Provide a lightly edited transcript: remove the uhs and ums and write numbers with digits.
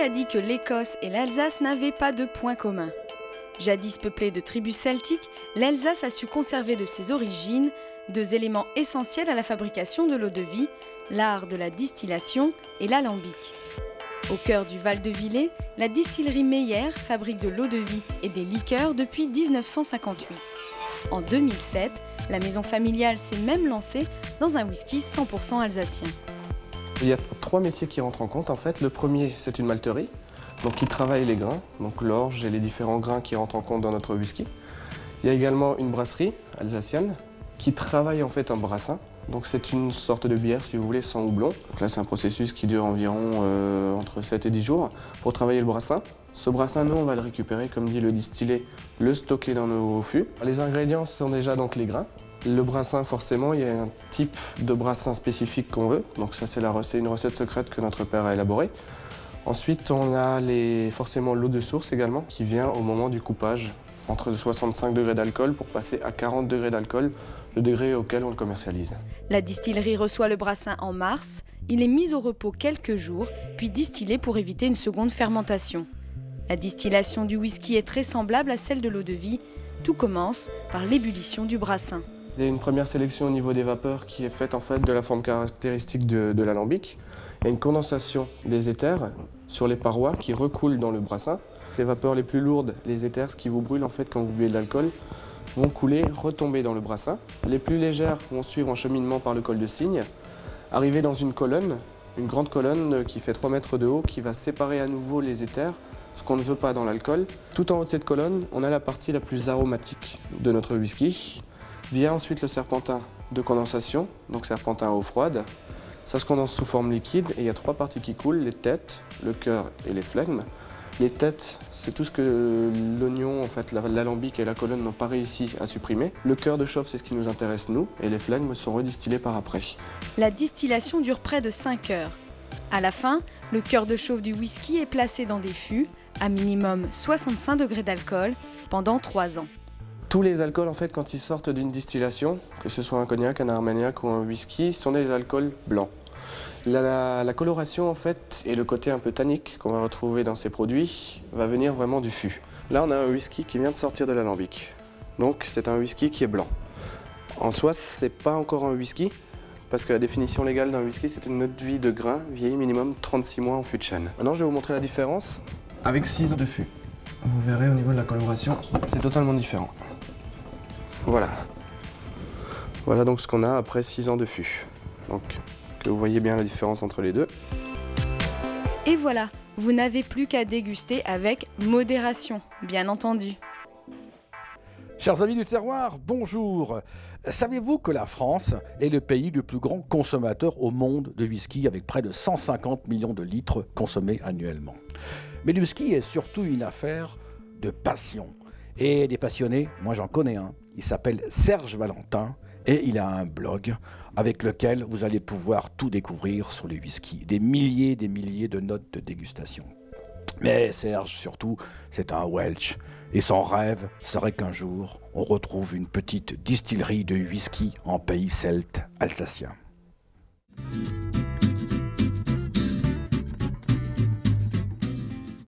Qui a dit que l'Écosse et l'Alsace n'avaient pas de points communs? Jadis peuplée de tribus celtiques, l'Alsace a su conserver de ses origines deux éléments essentiels à la fabrication de l'eau-de-vie, l'art de la distillation et l'alambic. Au cœur du Val-de-Villers, la distillerie Meyer fabrique de l'eau-de-vie et des liqueurs depuis 1958. En 2007, la maison familiale s'est même lancée dans un whisky 100% alsacien. Il y a 3 métiers qui rentrent en compte en fait. Le premier, c'est une malterie, donc qui travaille les grains, donc l'orge et les différents grains qui rentrent en compte dans notre whisky. Il y a également une brasserie alsacienne qui travaille en fait un brassin. Donc c'est une sorte de bière, si vous voulez, sans houblon. Donc là, c'est un processus qui dure environ entre 7 et 10 jours pour travailler le brassin. Ce brassin, nous, on va le récupérer, comme dit, le distiller, le stocker dans nos fûts. Les ingrédients sont déjà donc les grains. Le brassin, forcément, il y a un type de brassin spécifique qu'on veut. Donc ça, c'est une recette secrète que notre père a élaborée. Ensuite, on a forcément l'eau de source également, qui vient au moment du coupage, entre 65 degrés d'alcool pour passer à 40 degrés d'alcool, le degré auquel on le commercialise. La distillerie reçoit le brassin en mars, il est mis au repos quelques jours, puis distillé pour éviter une seconde fermentation. La distillation du whisky est très semblable à celle de l'eau-de-vie. Tout commence par l'ébullition du brassin. Il y a une première sélection au niveau des vapeurs qui est faite en fait de la forme caractéristique de l'alambic. Il y a une condensation des éthers sur les parois qui recoulent dans le brassin. Les vapeurs les plus lourdes, les éthers, ce qui vous brûle en fait quand vous buvez de l'alcool, vont couler, retomber dans le brassin. Les plus légères vont suivre en cheminement par le col de cygne, arriver dans une colonne, une grande colonne qui fait 3 mètres de haut, qui va séparer à nouveau les éthers, ce qu'on ne veut pas dans l'alcool. Tout en haut de cette colonne, on a la partie la plus aromatique de notre whisky. Vient ensuite le serpentin de condensation, donc serpentin à eau froide. Ça se condense sous forme liquide et il y a 3 parties qui coulent, les têtes, le cœur et les flegmes. Les têtes, c'est tout ce que l'oignon, en fait, l'alambic et la colonne n'ont pas réussi à supprimer. Le cœur de chauffe, c'est ce qui nous intéresse nous, et les flegmes sont redistillés par après. La distillation dure près de 5 heures. À la fin, le cœur de chauffe du whisky est placé dans des fûts, à minimum 65 degrés d'alcool, pendant 3 ans. Tous les alcools, en fait, quand ils sortent d'une distillation, que ce soit un cognac, un armagnac ou un whisky, sont des alcools blancs. La coloration, en fait, et le côté un peu tannique qu'on va retrouver dans ces produits, va venir vraiment du fût. Là, on a un whisky qui vient de sortir de l'alambic. Donc, c'est un whisky qui est blanc. En soi, c'est pas encore un whisky, parce que la définition légale d'un whisky, c'est une eau de vie de grain vieilli minimum 36 mois en fût de chêne. Maintenant, je vais vous montrer la différence avec 6 ans de fût. Vous verrez au niveau de la coloration, c'est totalement différent. Voilà. Voilà donc ce qu'on a après 6 ans de fût. Donc, que vous voyez bien la différence entre les deux. Et voilà, vous n'avez plus qu'à déguster avec modération, bien entendu. Chers amis du terroir, bonjour. Savez-vous que la France est le pays le plus grand consommateur au monde de whisky avec près de 150 millions de litres consommés annuellement? Mais le whisky est surtout une affaire de passion. Et des passionnés, moi j'en connais un, il s'appelle Serge Valentin et il a un blog avec lequel vous allez pouvoir tout découvrir sur les whiskies. Des milliers de notes de dégustation. Mais Serge, surtout, c'est un Welsh. Et son rêve serait qu'un jour, on retrouve une petite distillerie de whisky en pays celte alsacien.